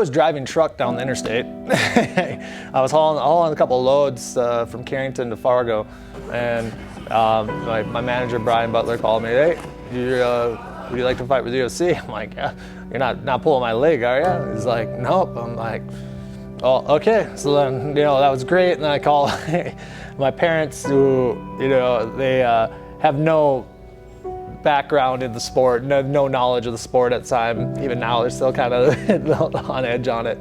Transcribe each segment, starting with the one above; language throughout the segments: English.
was driving truck down the interstate. I was hauling a couple of loads from Carrington to Fargo, and my manager Brian Butler called me. Hey, would you like to fight with UFC? I'm like, yeah. You're not pulling my leg, are you? He's like, nope. I'm like, oh, okay. So then, that was great. And then I call my parents, who, they have no background in the sport, no knowledge of the sport at the time. Even now, they're still kind of on edge on it.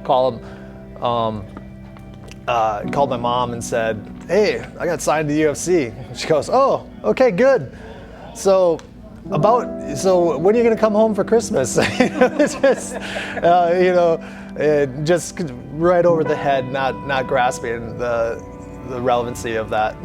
Called my mom and said, hey, I got signed to the UFC. She goes, oh, okay, good. So when are you gonna come home for Christmas? It's just, just right over the head, not grasping the relevancy of that.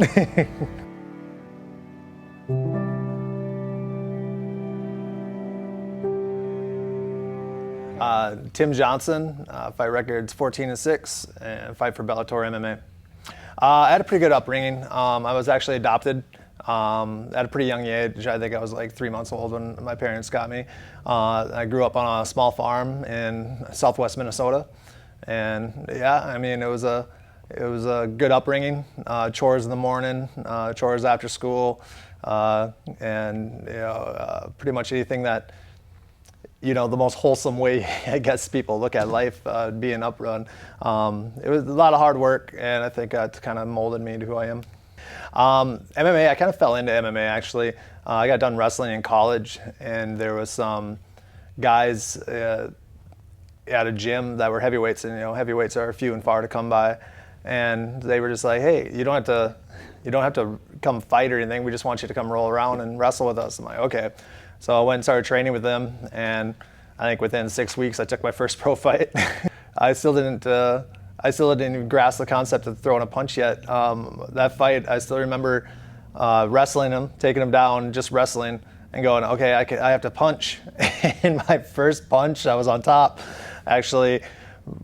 Tim Johnson, fight record's 14-6, and fight for Bellator MMA. I had a pretty good upbringing. I was actually adopted at a pretty young age. I think I was like 3 months old when my parents got me. I grew up on a small farm in southwest Minnesota, and yeah, I mean it was a good upbringing. Chores in the morning, chores after school, and pretty much anything that the most wholesome way I guess people look at life, being uprun. It was a lot of hard work, and I think that's kind of molded me to who I am. MMA, I kind of fell into MMA actually. I got done wrestling in college, and there was some guys at a gym that were heavyweights, and heavyweights are few and far to come by, and they were just like, hey, you don't have to come fight or anything. We just want you to come roll around and wrestle with us. I'm like, okay. So I went and started training with them, and I think within 6 weeks I took my first pro fight. I still didn't even grasp the concept of throwing a punch yet. That fight, I still remember wrestling him, taking him down, just wrestling, and going, okay, I have to punch. In my first punch, I was on top. Actually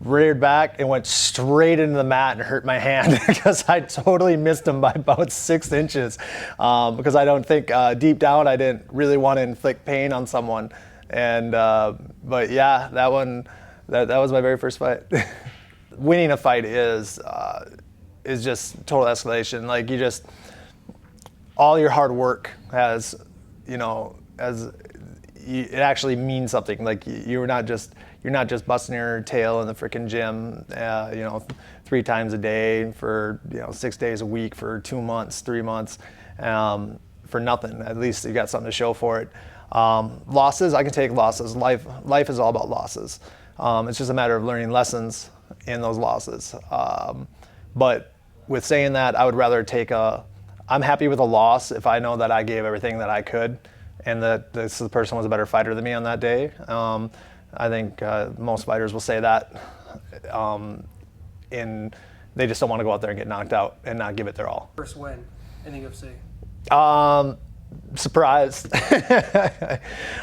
reared back and went straight into the mat and hurt my hand because I totally missed him by about 6 inches. Because I don't think, deep down, I didn't really want to inflict pain on someone. And but yeah, that was my very first fight. Winning a fight is just total escalation. Like all your hard work it actually means something. Like you're not just busting your tail in the freaking gym, 3 times a day for 6 days a week for 2 months, 3 months, for nothing. At least you got something to show for it. Losses, I can take losses. Life is all about losses. It's just a matter of learning lessons in those losses. But with saying that, I would rather I'm happy with a loss if I know that I gave everything that I could, and that the person was a better fighter than me on that day. I think most fighters will say that, and they just don't want to go out there and get knocked out and not give it their all. First win in the UFC? Surprised.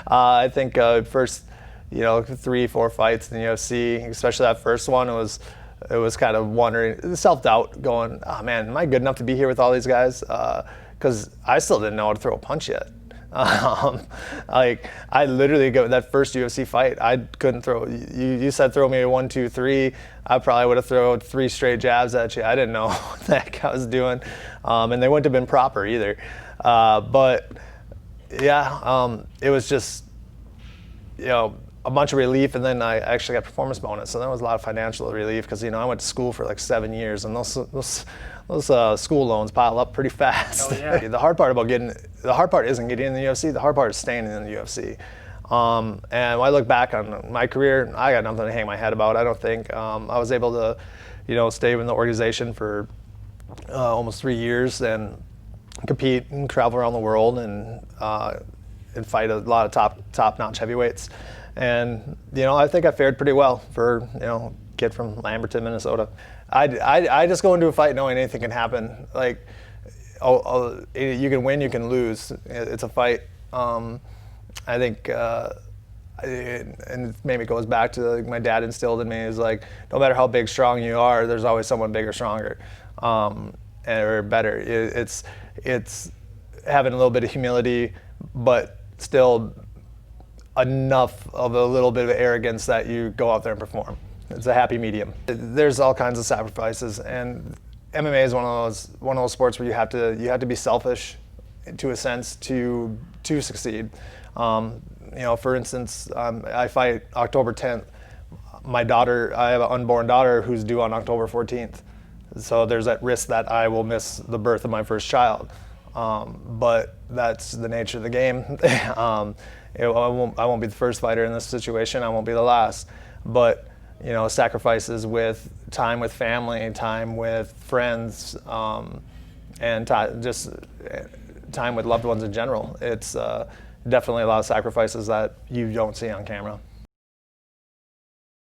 I think first 3-4 fights in the UFC, especially that first one, it was kind of wondering, self-doubt, going, oh man, am I good enough to be here with all these guys? Because I still didn't know how to throw a punch yet. I literally that first UFC fight, I couldn't throw. You said throw me a 1, 2, 3. I probably would have thrown 3 straight jabs at you. I didn't know what the heck I was doing, and they wouldn't have been proper either. But yeah, it was just a bunch of relief, and then I actually got performance bonus, so that was a lot of financial relief because I went to school for like 7 years, and those school loans pile up pretty fast. Oh, yeah. The hard part isn't getting in the UFC. The hard part is staying in the UFC. And when I look back on my career, I got nothing to hang my head about. I don't think I was able to, stay in the organization for almost 3 years and compete and travel around the world and fight a lot of top-notch heavyweights. And I think I fared pretty well for kid from Lamberton, Minnesota. I just go into a fight knowing anything can happen. Like, you can win, you can lose. It's a fight. I think, and maybe it goes back to my dad instilled in me is like, no matter how big, strong you are, there's always someone bigger, stronger, or better. It's having a little bit of humility, but still enough of a little bit of arrogance that you go out there and perform. It's a happy medium. There's all kinds of sacrifices, and MMA is one of those sports where you have to be selfish, to a sense, to succeed. For instance, I fight October 10th. I have an unborn daughter who's due on October 14th. So there's that risk that I will miss the birth of my first child. But that's the nature of the game. I won't be the first fighter in this situation. I won't be the last. But sacrifices with time with family, time with friends, and just time with loved ones in general. It's definitely a lot of sacrifices that you don't see on camera.